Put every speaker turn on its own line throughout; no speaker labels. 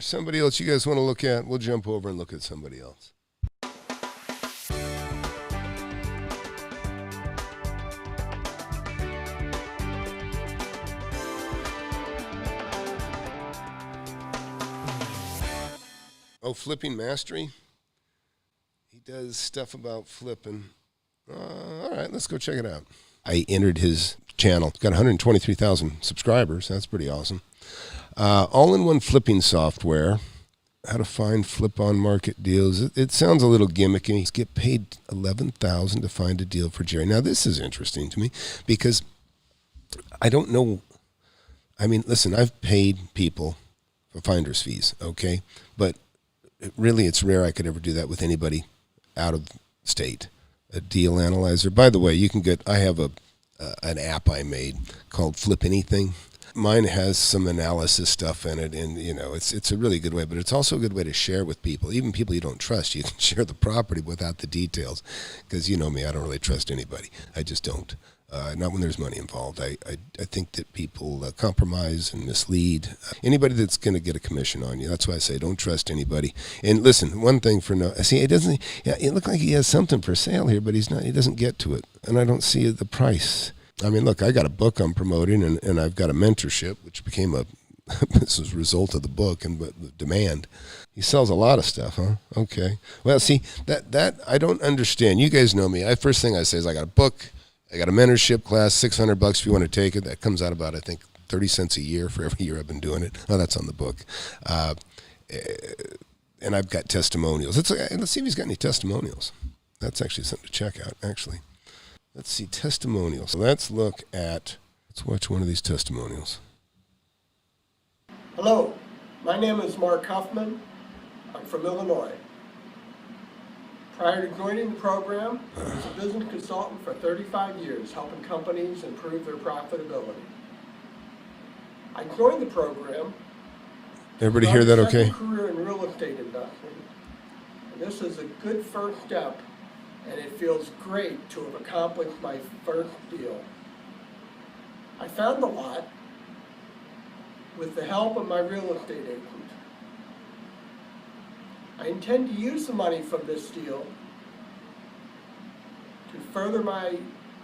Somebody else you guys want to look at? We'll jump over and look at somebody else. Oh, Flipping Mastery? He does stuff about flipping. All right, let's go check it out. I entered his channel. Got 123,000 subscribers. That's pretty awesome. All-in-one flipping software. How to find flip-on market deals. It sounds a little gimmicky. Get paid $11,000 to find a deal for Jerry. Now, this is interesting to me because I don't know. I mean, listen, I've paid people for finder's fees, okay? But really, it's rare I could ever do that with anybody out of state. A deal analyzer. By the way, you can get, I have an app I made called FlipAnything. Mine has some analysis stuff in it, and it's a really good way, but it's also a good way to share with people, even people you don't trust. You can share the property without the details, because you know me, I don't really trust anybody. I just don't. Not when there's money involved. I think that people compromise and mislead anybody that's going to get a commission on you. That's why I say don't trust anybody. And listen, one thing for see, it doesn't. Yeah, it looked like he has something for sale here, but he's not. He doesn't get to it, and I don't see the price. I mean, look, I got a book I'm promoting, and I've got a mentorship, which became this was a result of the book and the demand. He sells a lot of stuff, huh? Okay. Well, see, that I don't understand. You guys know me. First thing I say is I got a book, I got a mentorship class, $600 if you want to take it. That comes out about, I think, 30 cents a year for every year I've been doing it. Oh, that's on the book. And I've got testimonials. Let's see if he's got any testimonials. That's actually something to check out, actually. Let's see, testimonials. Let's watch one of these testimonials.
Hello, my name is Mark Huffman. I'm from Illinois. Prior to joining the program, I was a business consultant for 35 years, helping companies improve their profitability. I joined the program.
Everybody hear that okay?
Career in real estate investing. And this is a good first step, and it feels great to have accomplished my first deal. I found a lot with the help of my real estate agent. I intend to use the money from this deal to further my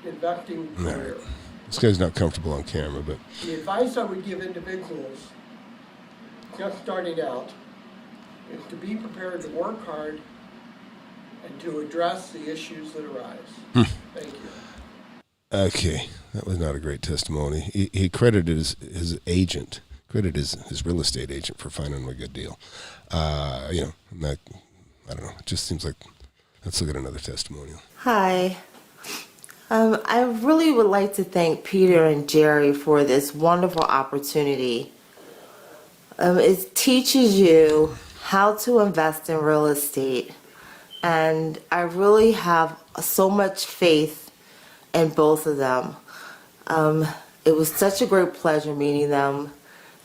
investing career.
Right. This guy's not comfortable on camera, but
the advice I would give individuals just starting out is to be prepared to work hard and to address the issues that arise. Thank you.
Okay, that was not a great testimony. He credited his agent, his real estate agent for finding him a good deal. I don't know. It just seems like, let's look at another testimonial.
Hi. I really would like to thank Peter and Jerry for this wonderful opportunity. It teaches you how to invest in real estate. And I really have so much faith in both of them. It was such a great pleasure meeting them.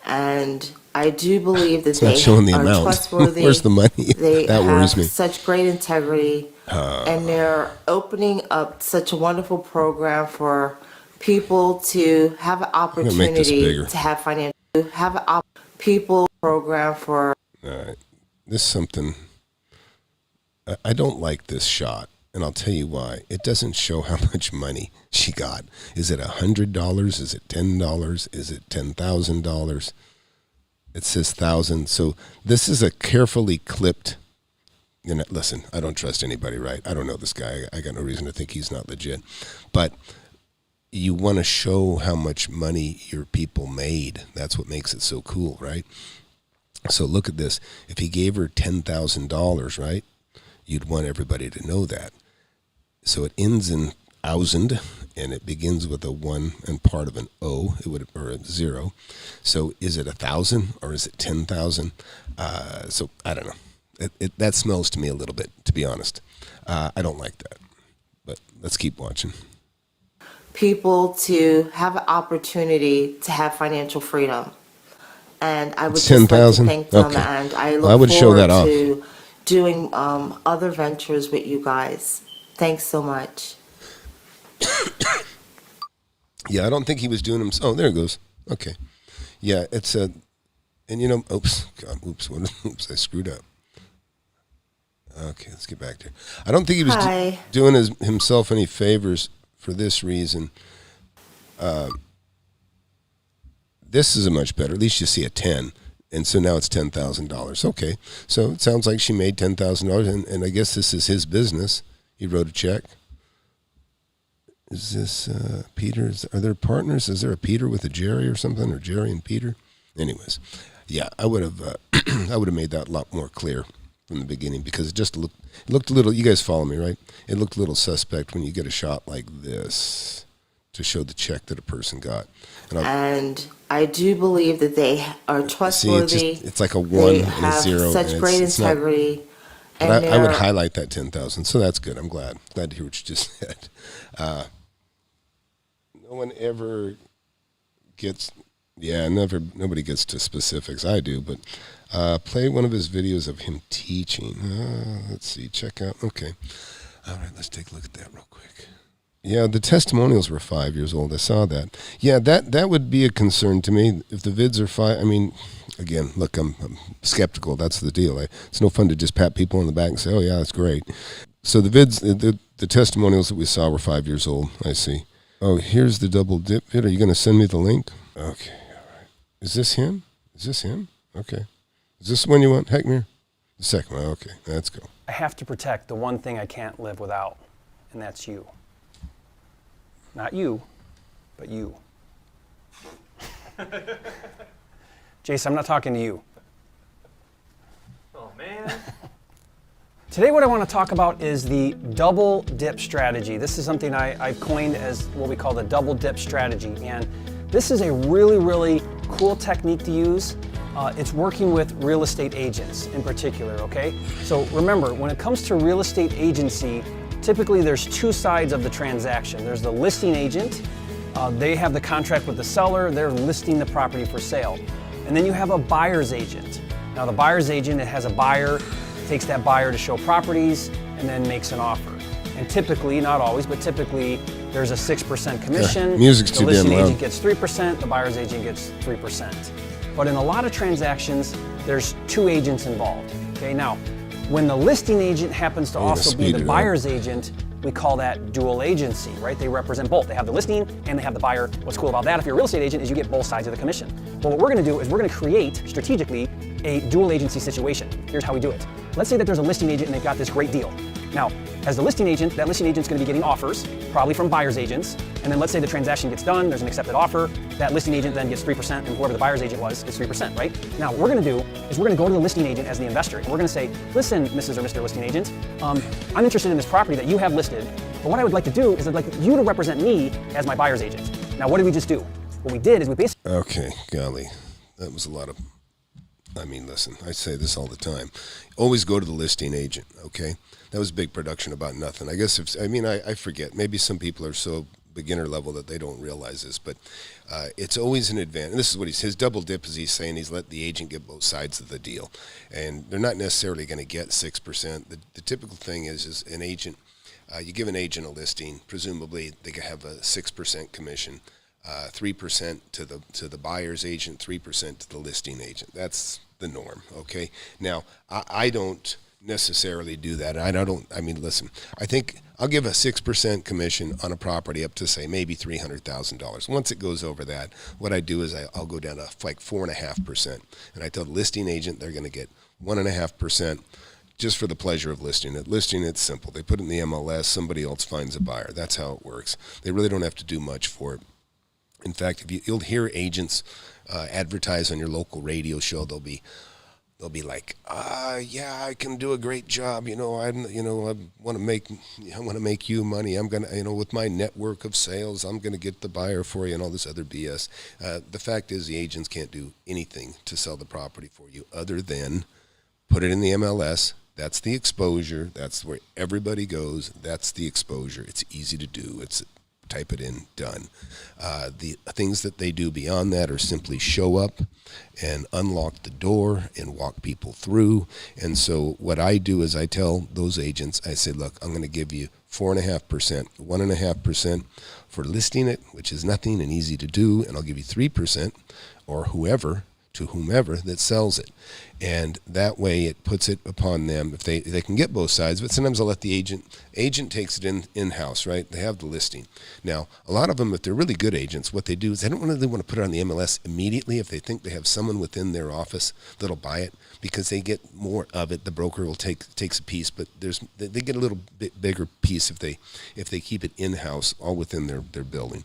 And I do believe that they are trustworthy.
Where's the money?
They
that worries me.
have such great integrity. And they're opening up such a wonderful program for people to have an opportunity to have financial, people program for.
All right. This is something, I don't like this shot, and I'll tell you why. It doesn't show how much money she got. Is it $100? Is it $10? Is it $10,000? It says 1,000. So this is a carefully clipped. Listen, I don't trust anybody, right? I don't know this guy. I got no reason to think he's not legit. But you want to show how much money your people made. That's what makes it so cool, right? So look at this. If he gave her $10,000, right, you'd want everybody to know that. So it ends in 1,000, and it begins with a 1 and part of an O, or a 0. So is it 1,000 or is it 10,000? So I don't know. That smells to me a little bit, to be honest. I don't like that. But let's keep watching.
People to have an opportunity to have financial freedom. And I would just
10,000?
like to thank them,
Okay.
and I look
Well, I would show that off.
to doing other ventures with you guys. Thanks so much.
Yeah, I don't think he was doing them. Oh, there it goes. Okay. Yeah, And oops, I screwed up. Okay, let's get back there. I don't think he was doing himself any favors for this reason. This is a much better. At least you see a 10. And so now it's $10,000. Okay, so it sounds like she made $10,000, and I guess this is his business. He wrote a check. Is this Peter? Are there partners? Is there a Peter with a Jerry or something, or Jerry and Peter? Anyways, yeah, I would have I would have made that a lot more clear from the beginning, because it looked a little. You guys follow me, right? It looked a little suspect when you get a shot like this to show the check that a person got.
And I do believe that they are trustworthy.
See, it's like a 1 and a 0.
They have such great integrity.
But I would highlight that 10,000, so that's good. I'm glad to hear what you just said. No one ever gets, nobody gets to specifics. I do, but play one of his videos of him teaching. Let's see, check out. Okay, all right, let's take a look at that real quick. Yeah, the testimonials were 5 years old. I saw that. Yeah, that would be a concern to me if the vids are 5. I mean, again, look, I'm skeptical. That's the deal. It's no fun to just pat people on the back and say, "Oh yeah, that's great." So the vids, the testimonials that we saw were 5 years old. I see. Oh, here's the double dip vid. Are you going to send me the link? Okay, all right. Is this him? Okay. Is this the one you want, Heckmere? The second one. Okay, let's go.
I have to protect the one thing I can't live without, and that's you. Not you, but you. Jason, I'm not talking to you.
Oh, man.
Today what I want to talk about is the double dip strategy. This is something I've coined as what we call the double dip strategy. And this is a really, really cool technique to use. It's working with real estate agents in particular, okay? So remember, when it comes to real estate agency, typically there's two sides of the transaction. There's the listing agent. They have the contract with the seller. They're listing the property for sale. And then you have a buyer's agent. Now the buyer's agent, it has a buyer, takes that buyer to show properties, and then makes an offer. And typically, not always, but typically there's a 6% commission.
Yeah, music's too damn loud.
The listing agent gets 3%, the buyer's agent gets 3%. But in a lot of transactions, there's two agents involved. Okay, now, when the listing agent happens to also be the buyer's agent, we call that dual agency, right? They represent both. They have the listing and they have the buyer. What's cool about that, if you're a real estate agent, is you get both sides of the commission. Well, what we're gonna do is we're gonna create, strategically, a dual agency situation. Here's how we do it. Let's say that there's a listing agent and they've got this great deal. Now, as the listing agent, that listing agent's gonna be getting offers, probably from buyer's agents, and then let's say the transaction gets done, there's an accepted offer, that listing agent then gets 3%, and whoever the buyer's agent was gets 3%, right? Now, what we're gonna do is we're gonna go to the listing agent as the investor, and we're gonna say, listen, Mrs. or Mr. Listing Agent, I'm interested in this property that you have listed, but what I would like to do is I'd like you to represent me as my buyer's agent. Now, what did we just do? What we did is we basically...
Okay, golly, that was a lot of... I mean, listen, I say this all the time. Always go to the listing agent, okay? That was big production about nothing. I guess I forget. Maybe some people are so beginner level that they don't realize this, but it's always an advantage. And this is what his double dip is. He's saying he's let the agent get both sides of the deal, and they're not necessarily going to get 6%. The typical thing is an agent. You give an agent a listing, presumably they can have a 6% commission, 3% to the buyer's agent, 3% to the listing agent. That's the norm. Okay. Now I don't necessarily do that. Listen, I think I'll give a 6% commission on a property up to, say, maybe $300,000. Once it goes over that, what I do is I'll go down to like 4.5%. And I tell the listing agent they're going to get 1.5% just for the pleasure of listing it. Listing, it's simple. They put it in the MLS, somebody else finds a buyer. That's how it works. They really don't have to do much for it. In fact, you'll hear agents advertise on your local radio show, they'll be like, yeah, I can do a great job. I want to make you money. I'm gonna, with my network of sales, I'm gonna get the buyer for you and all this other BS. The fact is, the agents can't do anything to sell the property for you other than put it in the MLS. That's the exposure. That's where everybody goes. That's the exposure. It's easy to do. It's type it in, done. The things that they do beyond that are simply show up and unlock the door and walk people through. And so what I do is I tell those agents, I say, look, I'm going to give you 4.5%, 1.5% for listing it, which is nothing and easy to do, and I'll give you 3%, or whoever, to whomever that sells it. And that way it puts it upon them if they can get both sides, but sometimes they'll let the agent takes it in-house, right? They have the listing. Now, a lot of them, if they're really good agents, what they do is they don't really want to put it on the MLS immediately if they think they have someone within their office that'll buy it, because they get more of it. The broker will takes a piece, but they get a little bit bigger piece if they keep it in-house, all within their building.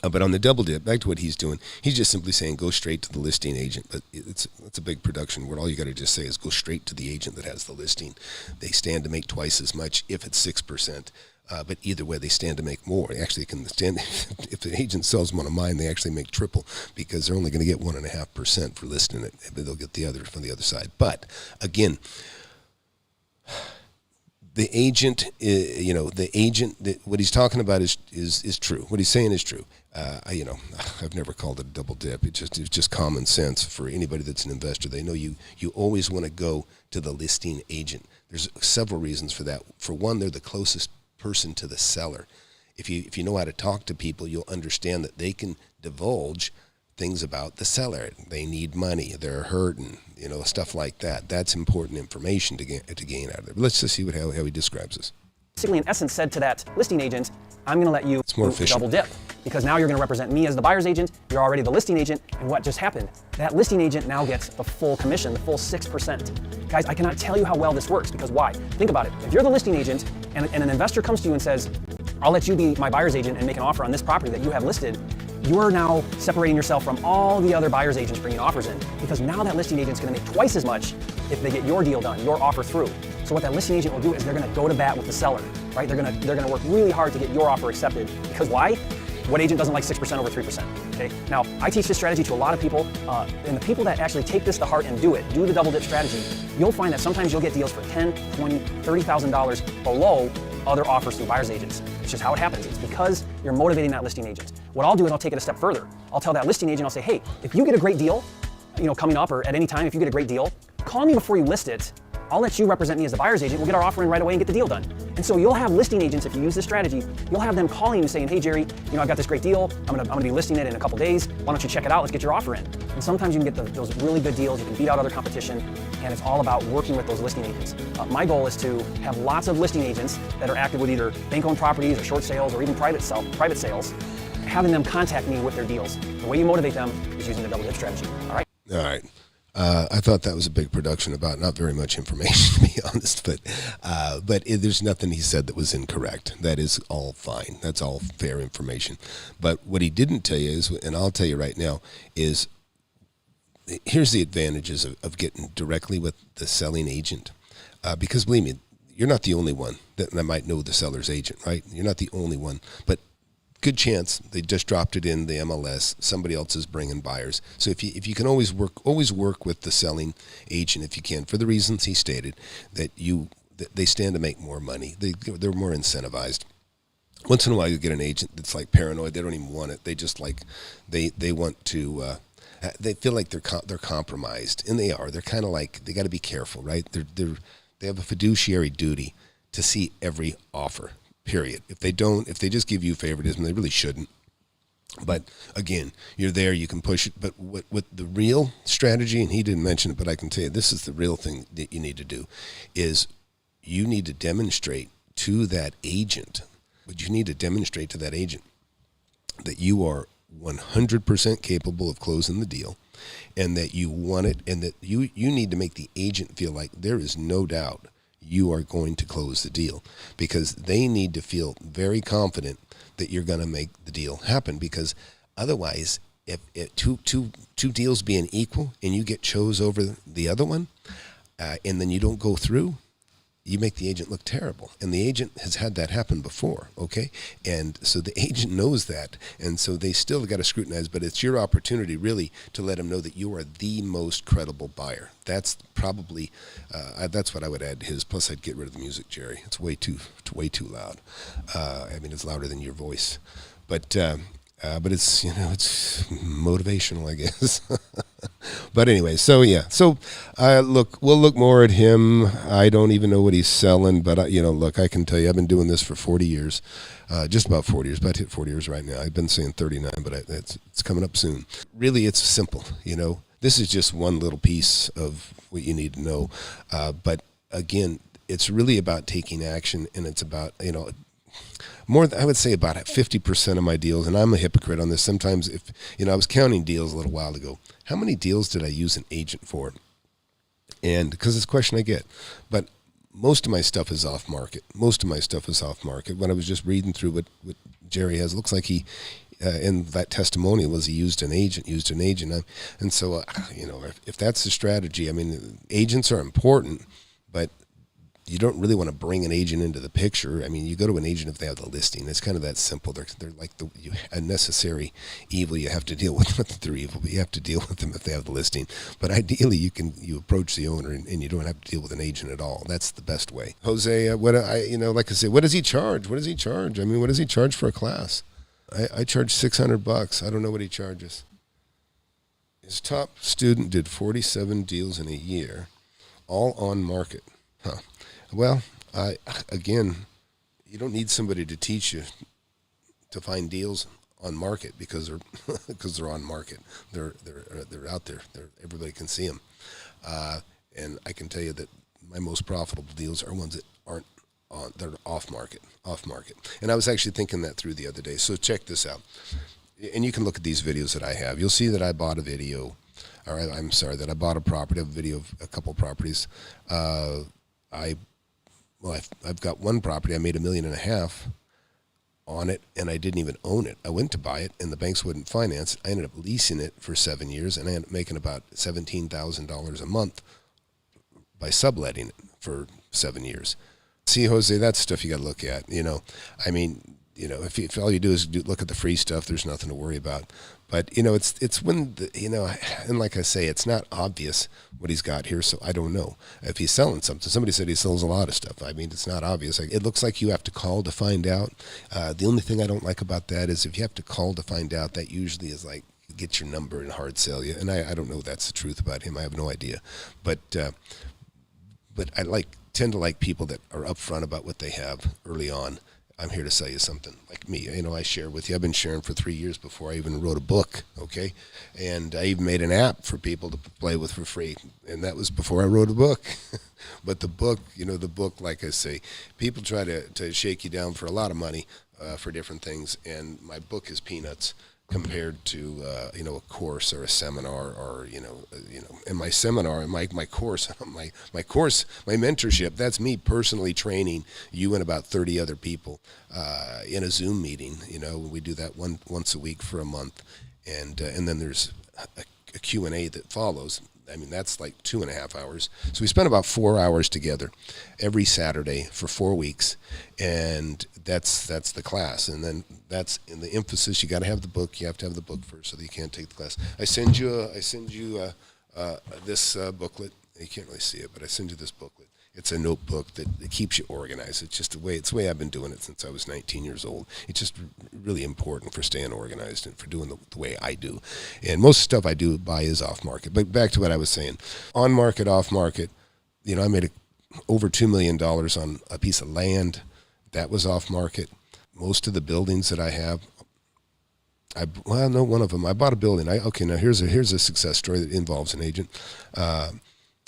But on the double dip, back to what he's doing, he's just simply saying go straight to the listing agent. But it's a big production word. All you got to just say is go straight to the agent that has the listing. They stand to make twice as much if it's 6%. But either way, they stand to make more. They actually can stand. If the agent sells one of mine, they actually make triple, because they're only going to get 1.5% for listing it, but they'll get the other from the other side. But again, the agent, what he's talking about is true. What he's saying is true. I've never called it a double dip. It's just common sense for anybody that's an investor. They know you always want to go to the listing agent. There's several reasons for that. For one, they're the closest person to the seller. If you know how to talk to people, you'll understand that they can divulge things about the seller. They need money. They're hurting. Stuff like that. That's important information to gain out of there. But let's just see how he describes this.
Basically, in essence, said to that listing agent, I'm going to let you double dip, because now you're going to represent me as the buyer's agent. You're already the listing agent. And what just happened? That listing agent now gets the full commission, the full 6%. Guys, I cannot tell you how well this works, because why? Think about it. If you're the listing agent and an investor comes to you and says, I'll let you be my buyer's agent and make an offer on this property that you have listed, you are now separating yourself from all the other buyer's agents bringing offers in, because now that listing agent's going to make twice as much if they get your deal done, your offer through. So what that listing agent will do is they're going to go to bat with the seller, right? They're going to work really hard to get your offer accepted. Because why? What agent doesn't like 6% over 3%? Okay. Now, I teach this strategy to a lot of people, and the people that actually take this to heart and do the double dip strategy, you'll find that sometimes you'll get deals for $10,000, $20,000, $30,000 below other offers through buyer's agents. It's just how it happens. It's because you're motivating that listing agent. What I'll do is I'll take it a step further. I'll tell that listing agent, I'll say, hey, if you get a great deal, coming up or at any time, if you get a great deal, call me before you list it. I'll let you represent me as the buyer's agent. We'll get our offer in right away and get the deal done. And so you'll have listing agents, if you use this strategy, you'll have them calling you saying, hey, Jerry, I've got this great deal. I'm gonna be listing it in a couple days. Why don't you check it out? Let's get your offer in. And sometimes you can get those really good deals. You can beat out other competition. And it's all about working with those listing agents. My goal is to have lots of listing agents that are active with either bank-owned properties or short sales or even private sales, having them contact me with their deals. The way you motivate them is using the double dip strategy. All right.
I thought that was a big production about not very much information, to be honest, but there's nothing he said that was incorrect. That is all fine. That's all fair information. But what he didn't tell you is, and I'll tell you right now, is here's the advantages of getting directly with the selling agent. Because believe me, you're not the only one that might know the seller's agent, right? You're not the only one, but good chance they just dropped it in the MLS. Somebody else is bringing buyers. So if you can always work with the selling agent if you can, for the reasons he stated, that they stand to make more money. They're more incentivized. Once in a while you get an agent that's like paranoid. They don't even want it. They just like they want to. They feel like they're compromised, and they are. They're kind of like they got to be careful, right? They have a fiduciary duty to see every offer. Period. If they just give you favoritism, they really shouldn't. But again, you're there, you can push it. But what the real strategy, and he didn't mention it, but I can tell you this is the real thing that you need to do, is you need to demonstrate to that agent, that you are 100% capable of closing the deal, and that you want it, and that you need to make the agent feel like there is no doubt you are going to close the deal, because they need to feel very confident that you're going to make the deal happen. Because otherwise, if two deals being equal and you get chose over the other one, and then you don't go through, you make the agent look terrible. And the agent has had that happen before, okay? And so the agent knows that, and so they still got to scrutinize, but it's your opportunity really to let them know that you are the most credible buyer. That's probably, that's what I would add to his. Plus I'd get rid of the music, Jerry. It's way too loud. It's louder than your voice. But it's, it's motivational, I guess. But anyway, we'll look more at him. I don't even know what he's selling, but I can tell you, I've been doing this for 40 years, just about 40 years, but I hit 40 years right now. I've been saying 39, but it's coming up soon. Really, it's simple, this is just one little piece of what you need to know. But again, it's really about taking action, and it's about, I would say about 50% of my deals, and I'm a hypocrite on this. Sometimes I was counting deals a little while ago. How many deals did I use an agent for? And because it's a question I get, but most of my stuff is off market. When I was just reading through what Jerry has, it looks like he, in that testimonial, was he used an agent. And so, if that's the strategy, I mean, agents are important, but you don't really want to bring an agent into the picture. I mean, you go to an agent if they have the listing. It's kind of that simple. They're like a necessary evil. You have to deal with. Not that they're evil, but you have to deal with them if they have the listing. But ideally, you approach the owner and you don't have to deal with an agent at all. That's the best way. Jose, like I said, what does he charge? I mean, what does he charge for a class? I charge $600. I don't know what he charges. His top student did 47 deals in a year, all on market. Huh. Well, again, you don't need somebody to teach you to find deals on market because they're on market. They're out there. Everybody can see them. And I can tell you that my most profitable deals are ones that aren't on. They're off market. And I was actually thinking that through the other day. So check this out. And you can look at these videos that I have. You'll see that I bought a video. Or that I bought a property, a video of a couple properties. I've got one property. I made $1.5 million on it, and I didn't even own it. I went to buy it, and the banks wouldn't finance it. I ended up leasing it for 7 years, and I ended up making about $17,000 a month by subletting it for 7 years. See, Jose, that's stuff you got to look at. I mean, if all you do is look at the free stuff, there's nothing to worry about. But, it's when, and like I say, it's not obvious what he's got here, so I don't know. If he's selling something, somebody said he sells a lot of stuff. I mean, it's not obvious. It looks like you have to call to find out. The only thing I don't like about that is if you have to call to find out, that usually is like, get your number and hard sell you. And I don't know if that's the truth about him. I have no idea. But I tend to like people that are upfront about what they have early on. I'm here to sell you something. Like me, I share with you. I've been sharing for 3 years before I even wrote a book, okay? And I even made an app for people to play with for free, and that was before I wrote a book. But the book, like I say, people try to shake you down for a lot of money for different things, and my book is peanuts compared to a course or a seminar or and my seminar and my course my mentorship, that's me personally training you and about 30 other people in a Zoom meeting. We do that once a week for a month, and then there's a Q&A that follows. I mean, that's like 2.5 hours. So we spent about 4 hours together every Saturday for 4 weeks, and that's the class. And then that's in the emphasis. You got to have the book. You have to have the book first, so that you can't take the class. I send you this booklet. You can't really see it, but I send you this booklet. It's a notebook that keeps you organized. It's just the way I've been doing it since I was 19 years old. It's just really important for staying organized and for doing the way I do. And most stuff I do buy is off market. But back to what I was saying, on market, off market. I made over $2 million on a piece of land that was off market. Most of the buildings that I have, one of them. I bought a building. Now here's a success story that involves an agent.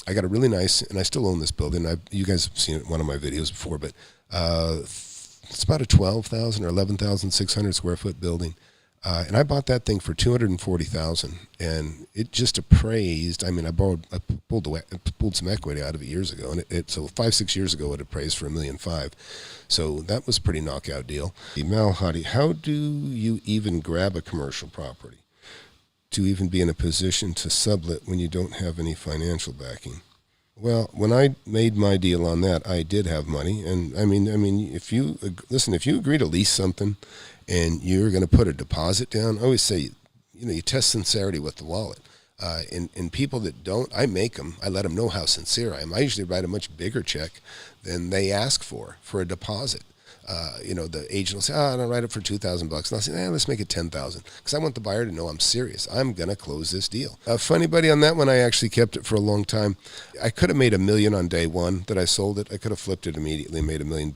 I got a really nice, and I still own this building. You guys have seen it in one of my videos before, but it's about a 12,000 or 11,600 square foot building. And I bought that thing for $240,000, and it just appraised. I mean, I pulled some equity out of it years ago, and so 5-6 years ago it appraised for $1.5 million. So that was a pretty knockout deal. Mal Hadi, how do you even grab a commercial property to even be in a position to sublet when you don't have any financial backing? Well, when I made my deal on that, I did have money, and I mean, if you agree to lease something, and you're going to put a deposit down, I always say, you test sincerity with the wallet. And people that don't, I make them. I let them know how sincere I am. I usually write a much bigger check than they ask for a deposit. the agent will say, I'll write it for $2,000. And I'll say, let's make it $10,000 because I want the buyer to know I'm serious. I'm going to close this deal. Funny, buddy, on that one, I actually kept it for a long time. I could have made $1 million on day one that I sold it. I could have flipped it immediately and made $1 million.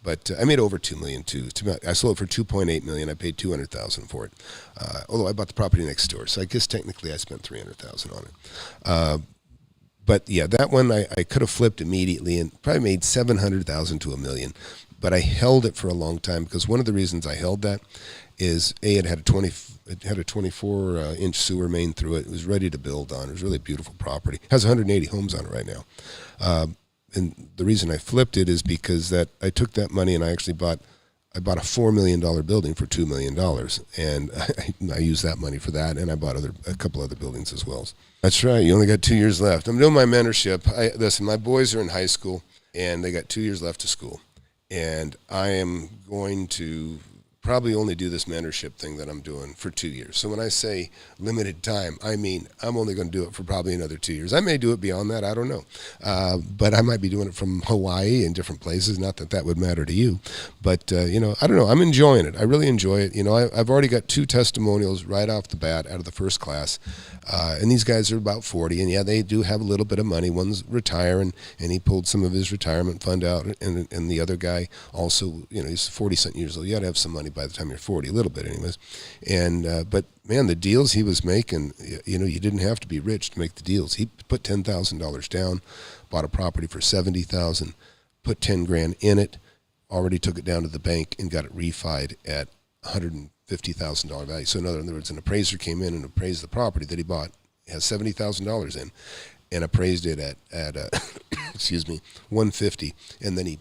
But I made over $2 million too. I sold it for $2.8 million. I paid $200,000 for it. Although I bought the property next door, so I guess technically I spent $300,000 on it. But yeah, that one I could have flipped immediately and probably made $700,000 to $1 million. But I held it for a long time because one of the reasons I held that is it had a 24-inch sewer main through it. It was ready to build on. It was really a beautiful property. It has 180 homes on it right now. And the reason I flipped it is because that I took that money and I actually bought a $4 million building for $2 million, and I used that money for that, and I bought a couple other buildings as well. That's right. You only got 2 years left. I'm doing my mentorship. Listen, my boys are in high school, and they got 2 years left of school. And I am going to probably only do this mentorship thing that I'm doing for 2 years. So when I say limited time, I mean I'm only going to do it for probably another 2 years. I may do it beyond that. I don't know. But I might be doing it from Hawaii and different places. Not that that would matter to you. But, I don't know. I'm enjoying it. I really enjoy it. I've already got 2 testimonials right off the bat out of the first class. And these guys are about 40. And, yeah, they do have a little bit of money. One's retiring, and he pulled some of his retirement fund out. And the other guy also, he's 40-something years old. You got to have some money by the time you're 40, a little bit anyways. And but man, the deals he was making, you didn't have to be rich to make the deals. He put $10,000 down, bought a property for $70,000, put $10,000 in it, already took it down to the bank and got it refied at $150,000 value. So in other words, an appraiser came in and appraised the property that he bought. It has $70,000 in, and appraised it at $150,000, and then he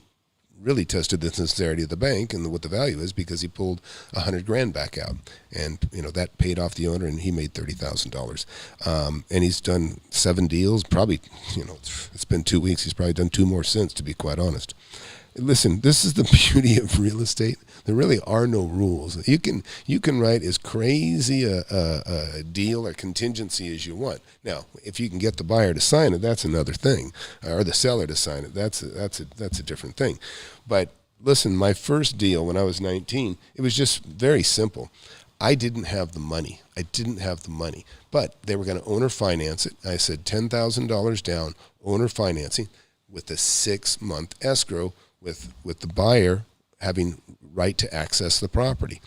really tested the sincerity of the bank and what the value is because he pulled $100,000 back out, and that paid off the owner, and he made $30,000. And he's done 7 deals. Probably, it's been 2 weeks. He's probably done 2 more since, to be quite honest. Listen, this is the beauty of real estate. There really are no rules. You can write as crazy a deal or contingency as you want. Now, if you can get the buyer to sign it, that's another thing, or the seller to sign it. That's a different thing. But listen, my first deal when I was 19, it was just very simple. I didn't have the money. But they were going to owner finance it. I said $10,000 down, owner financing, with a 6-month escrow, with the buyer having right to access the property.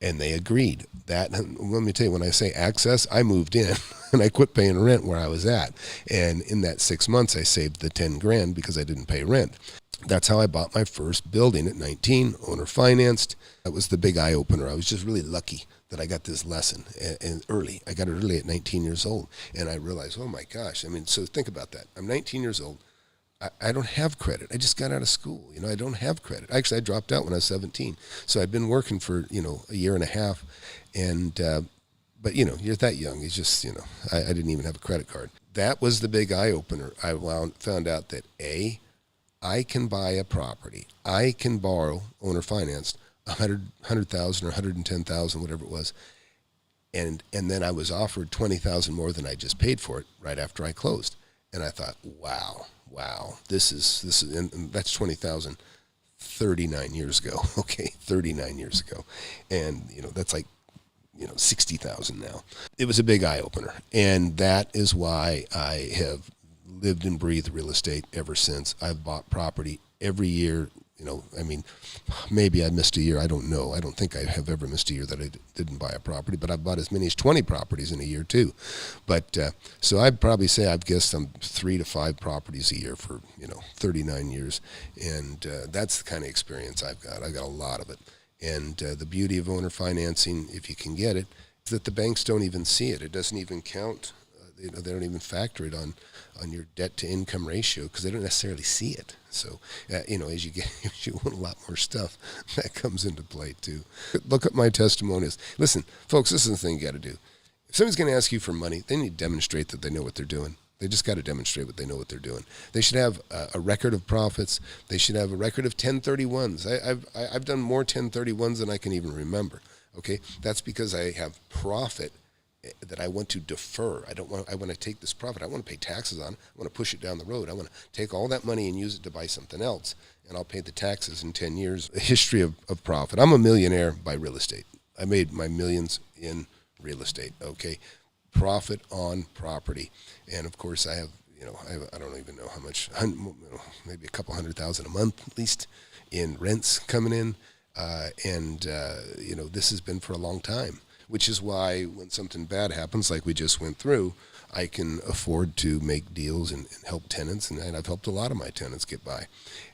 And they agreed. That, let me tell you, when I say access, I moved in and I quit paying rent where I was at. And in that 6 months, I saved the $10,000 because I didn't pay rent. That's how I bought my first building at 19, owner financed. That was the big eye opener. I was just really lucky that I got this lesson and early. I got it early at 19 years old. And I realized, oh my gosh. So think about that. I'm 19 years old. I don't have credit. I just got out of school. I don't have credit. Actually, I dropped out when I was 17. So I'd been working for, a year and a half. And, but, you're that young. It's just, I didn't even have a credit card. That was the big eye opener. I found out that I can buy a property. I can borrow, owner financed, $100,000 or $110,000, whatever it was. And then I was offered $20,000 more than I just paid for it right after I closed. And I thought, wow, this is, and that's 20,000 39 years ago. Okay, 39 years ago. And, that's like, 60,000 now. It was a big eye opener. And that is why I have lived and breathed real estate ever since. I've bought property every year. Maybe I missed a year. I don't know. I don't think I have ever missed a year that I didn't buy a property, but I've bought as many as 20 properties in a year too. But so I'd probably say I've guessed 3 to 5 properties a year for 39 years, and that's the kind of experience I've got. I got a lot of it, and the beauty of owner financing, if you can get it, is that the banks don't even see it. It doesn't even count. They don't even factor it on your debt to income ratio because they don't necessarily see it. So, as you want a lot more stuff, that comes into play too. Look at my testimonials. Listen, folks, this is the thing you got to do. If somebody's going to ask you for money, they need to demonstrate that they know what they're doing. They just got to demonstrate what they know what they're doing. They should have a record of profits. They should have a record of 1031s. I've done more 1031s than I can even remember. Okay, that's because I have profit that I want to defer. I want to take this profit. I want to pay taxes on it. I want to push it down the road. I want to take all that money and use it to buy something else, and I'll pay the taxes in 10 years. A history of profit. I'm a millionaire by real estate. I made my millions in real estate, okay? Profit on property. And of course I have, I don't even know how much, maybe a couple $100,000 a month at least in rents coming in. This has been for a long time, which is why when something bad happens, like we just went through, I can afford to make deals and help tenants, and I've helped a lot of my tenants get by,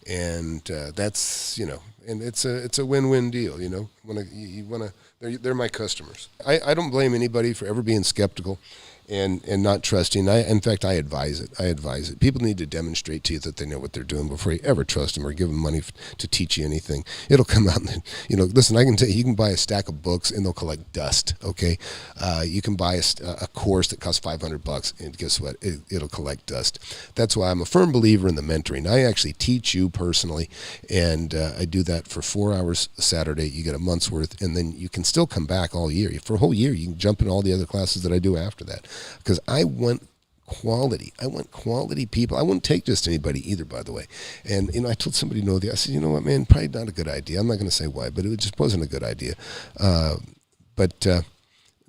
and that's and it's a win-win deal. They're my customers. I don't blame anybody for ever being skeptical and not trusting. In fact, I advise it. People need to demonstrate to you that they know what they're doing before you ever trust them or give them money to teach you anything. It'll come out and, listen, I can tell you, you can buy a stack of books and they'll collect dust, okay? You can buy a course that costs $500 and guess what? It'll collect dust. That's why I'm a firm believer in the mentoring. I actually teach you personally, and I do that for 4 hours Saturday. You get a month's worth, and then you can still come back all year. For a whole year, you can jump in all the other classes that I do after that. Because I want quality. I want quality people. I wouldn't take just anybody either, by the way. And, I told somebody I said, you know what, man, probably not a good idea. I'm not going to say why, but it just wasn't a good idea. But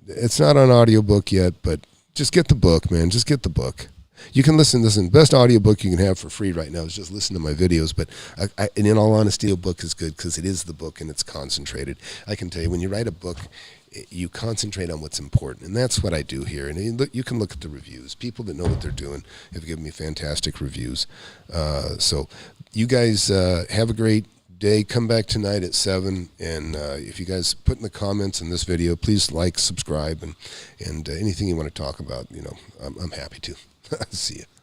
it's not on audiobook yet, but just get the book, man. Just get the book. You can listen. Best audiobook you can have for free right now is just listen to my videos. But and in all honesty, a book is good because it is the book and it's concentrated. I can tell you, when you write a book, you concentrate on what's important, and that's what I do here. And you can look at the reviews. People that know what they're doing have given me fantastic reviews. So you guys have a great day. Come back tonight at 7, and if you guys put in the comments in this video, please like, subscribe, and anything you want to talk about, I'm happy to. See you.